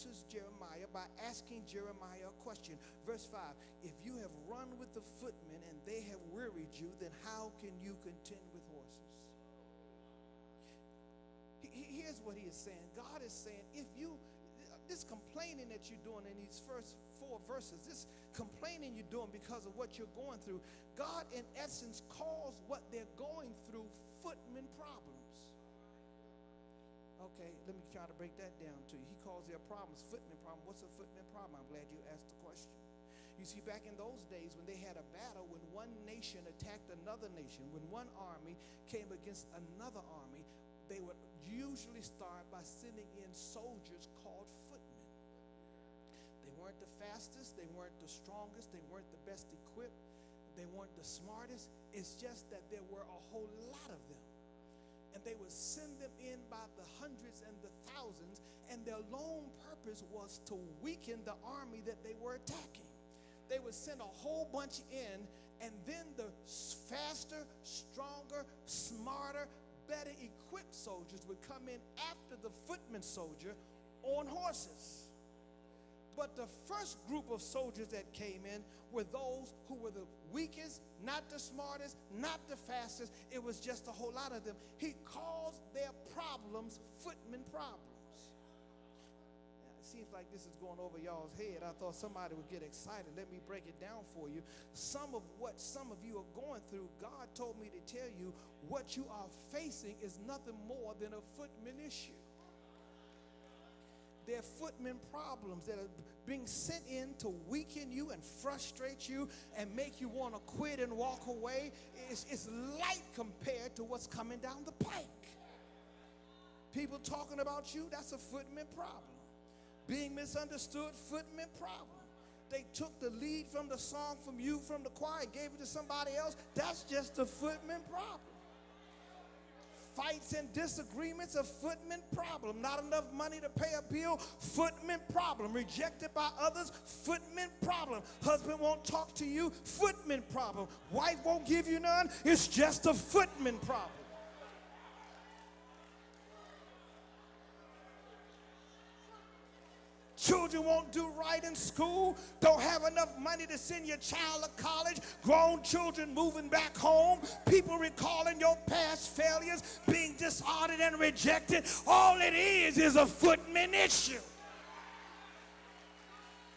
answers Jeremiah by asking Jeremiah a question. Verse 5, if you have run with the footmen and they have wearied you, then how can you contend with horses? Here's what he is saying. God is saying, if you, this complaining that you're doing in these first 4 verses, this complaining you're doing because of what you're going through, God in essence calls what they're going through footman problems. Okay, let me try to break that down to you. He calls their problems footman problem. What's a footman problem? I'm glad you asked the question. You see, back in those days when they had a battle, when one nation attacked another nation, when one army came against another army, they would usually start by sending in soldiers called footmen. They weren't the fastest, they weren't the strongest, they weren't the best equipped, they weren't the smartest. It's just that there were a whole lot of them. And they would send them in by the hundreds and the thousands, and their lone purpose was to weaken the army that they were attacking. They would send a whole bunch in, and then the faster, stronger, smarter, better equipped soldiers would come in after the footman soldier on horses. But the first group of soldiers that came in were those who were the weakest, not the smartest, not the fastest. It was just a whole lot of them. He calls their problems footman problems. Now, it seems like this is going over y'all's head. I thought somebody would get excited. Let me break it down for you. Some of what some of you are going through, God told me to tell you what you are facing is nothing more than a footman issue. They're footmen problems that are being sent in to weaken you and frustrate you and make you want to quit and walk away. It's light compared to what's coming down the pike. People talking about you, that's a footman problem. Being misunderstood, footman problem. They took the lead from the song from you, from the choir, and gave it to somebody else. That's just a footman problem. Fights and disagreements, a footman problem. Not enough money to pay a bill, footman problem. Rejected by others, footman problem. Husband won't talk to you, footman problem. Wife won't give you none, it's just a footman problem. Children won't do right in school, don't have enough money to send your child to college, grown children moving back home, people recalling your past failures, being dishonored and rejected. All it is a footman issue.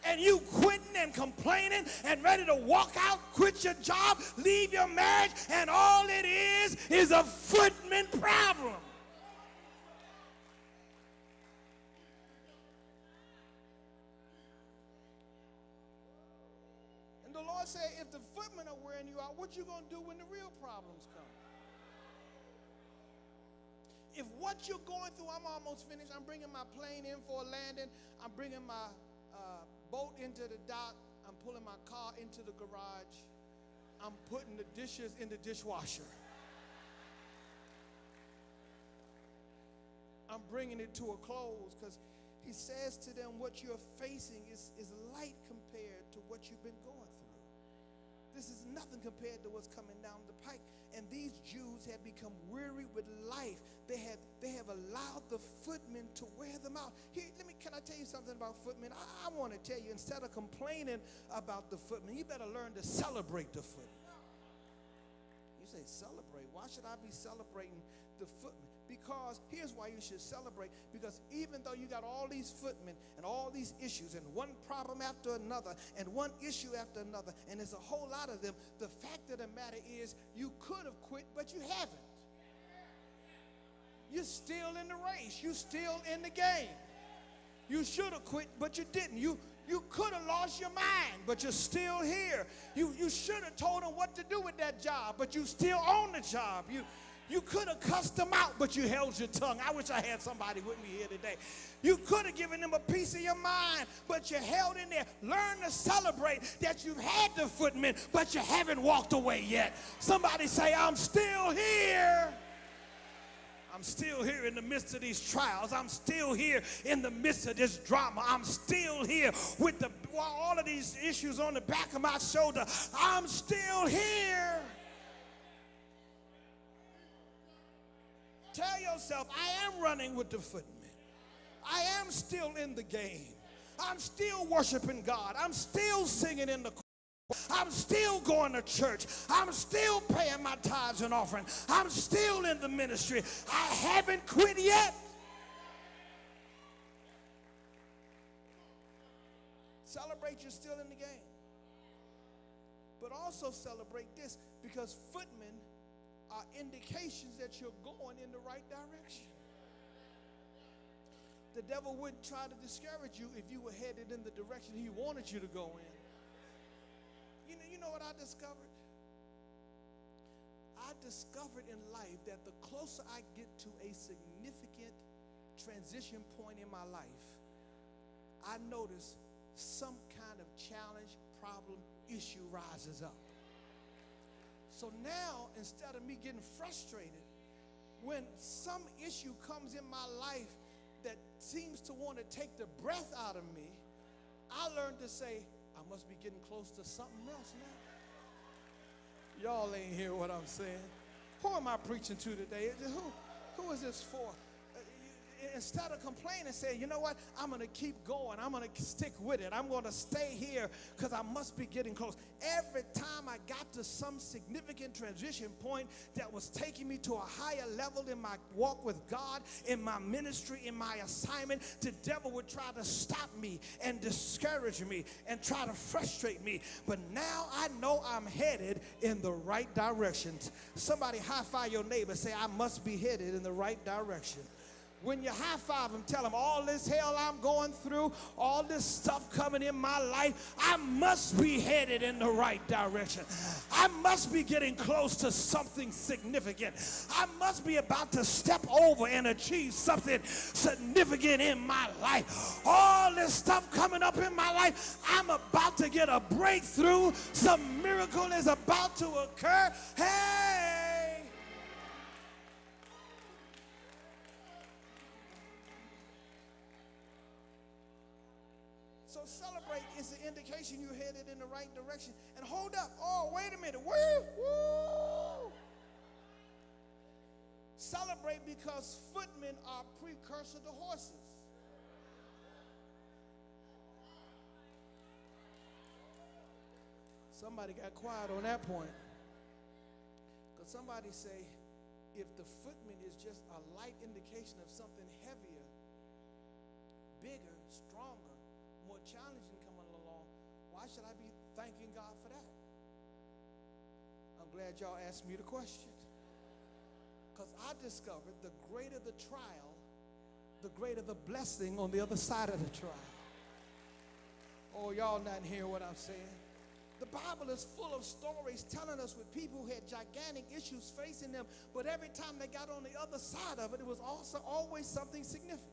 And you quitting and complaining and ready to walk out, quit your job, leave your marriage, and all it is a footman problem. The Lord said, if the footmen are wearing you out, what you going to do when the real problems come? If what you're going through, I'm almost finished. I'm bringing my plane in for a landing. I'm bringing my boat into the dock. I'm pulling my car into the garage. I'm putting the dishes in the dishwasher. I'm bringing it to a close because he says to them, what you're facing is light compared to what you've been going through. This is nothing compared to what's coming down the pike. And these Jews had become weary with life. They have allowed the footmen to wear them out. Here, can I tell you something about footmen? I want to tell you, instead of complaining about the footmen, you better learn to celebrate the footmen. You say, celebrate? Why should I be celebrating the footmen? Because here's why you should celebrate. Because even though you got all these footmen and all these issues and one problem after another and one issue after another, and there's a whole lot of them, the fact of the matter is you could have quit, but you haven't. You're still in the race. You're still in the game. You should have quit, but you didn't. You could have lost your mind, but you're still here. You should have told them what to do with that job, but you still own the job. You could have cussed them out, but you held your tongue. I wish I had somebody with me here today. You could have given them a piece of your mind, but you held in there. Learn to celebrate that you've had the footmen, but you haven't walked away yet. Somebody say, I'm still here. I'm still here in the midst of these trials. I'm still here in the midst of this drama. I'm still here with all of these issues on the back of my shoulder. I'm still here. Tell yourself, I am running with the footmen. I am still in the game. I'm still worshiping God. I'm still singing in the choir. I'm still going to church. I'm still paying my tithes and offering. I'm still in the ministry. I haven't quit yet. Celebrate you're still in the game. But also celebrate this, because footmen are indications that you're going in the right direction. The devil wouldn't try to discourage you if you were headed in the direction he wanted you to go in. You know what I discovered? I discovered in life that the closer I get to a significant transition point in my life, I notice some kind of challenge, problem, issue rises up. So now, instead of me getting frustrated, when some issue comes in my life that seems to want to take the breath out of me, I learned to say, I must be getting close to something else now. Y'all ain't hear what I'm saying. Who am I preaching to today? Who is this for? Instead of complaining, say, you know what? I'm going to keep going. I'm going to stick with it. I'm going to stay here because I must be getting close. Every time I got to some significant transition point that was taking me to a higher level in my walk with God, in my ministry, in my assignment, the devil would try to stop me and discourage me and try to frustrate me. But now I know I'm headed in the right direction. Somebody high-five your neighbor. Say, I must be headed in the right direction. When you high-five them, tell them, all this hell I'm going through, all this stuff coming in my life, I must be headed in the right direction. I must be getting close to something significant. I must be about to step over and achieve something significant in my life. All this stuff coming up in my life, I'm about to get a breakthrough. Some miracle is about to occur. Hey! So celebrate is an indication you're headed in the right direction. And hold up. Oh, wait a minute. Woo! Celebrate because footmen are precursor to horses. Somebody got quiet on that point. Because somebody say, if the footman is just a light indication of something heavier, bigger, stronger, more challenging coming along, why should I be thanking God for that? I'm glad y'all asked me the question. Because I discovered the greater the trial, the greater the blessing on the other side of the trial. Oh, y'all not hearing what I'm saying? The Bible is full of stories telling us with people who had gigantic issues facing them, but every time they got on the other side of it, it was also always something significant.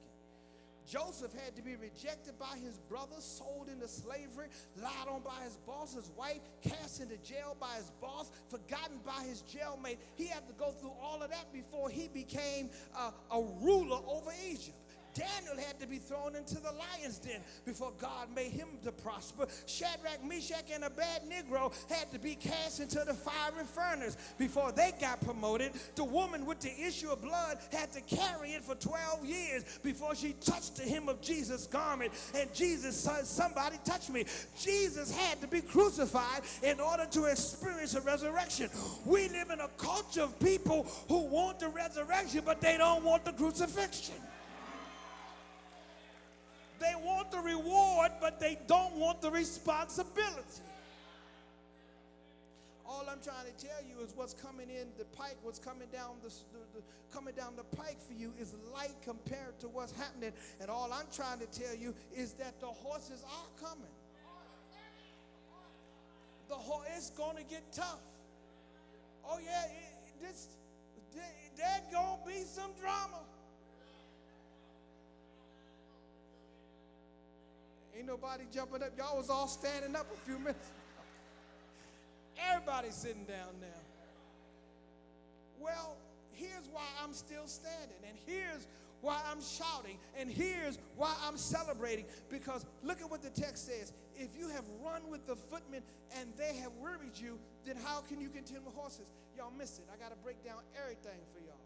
Joseph had to be rejected by his brothers, sold into slavery, lied on by his boss, his wife, cast into jail by his boss, forgotten by his jailmate. He had to go through all of that before he became a ruler over Egypt. Daniel had to be thrown into the lion's den before God made him to prosper. Shadrach, Meshach, and Abednego had to be cast into the fiery furnace before they got promoted. The woman with the issue of blood had to carry it for 12 years before she touched the hem of Jesus' garment. And Jesus said, somebody touch me. Jesus had to be crucified in order to experience a resurrection. We live in a culture of people who want the resurrection, but they don't want the crucifixion. They want the reward, but they don't want the responsibility. All I'm trying to tell you is what's coming in the pike, what's coming down the pike for you is light compared to what's happening. And all I'm trying to tell you is that the horses are coming. It's going to get tough. Oh yeah, there's going to be some drama. Ain't nobody jumping up. Y'all was all standing up a few minutes ago. Everybody's sitting down now. Well, here's why I'm still standing, and here's why I'm shouting, and here's why I'm celebrating. Because look at what the text says. If you have run with the footmen and they have wearied you, then how can you contend with horses? Y'all missed it. I got to break down everything for y'all.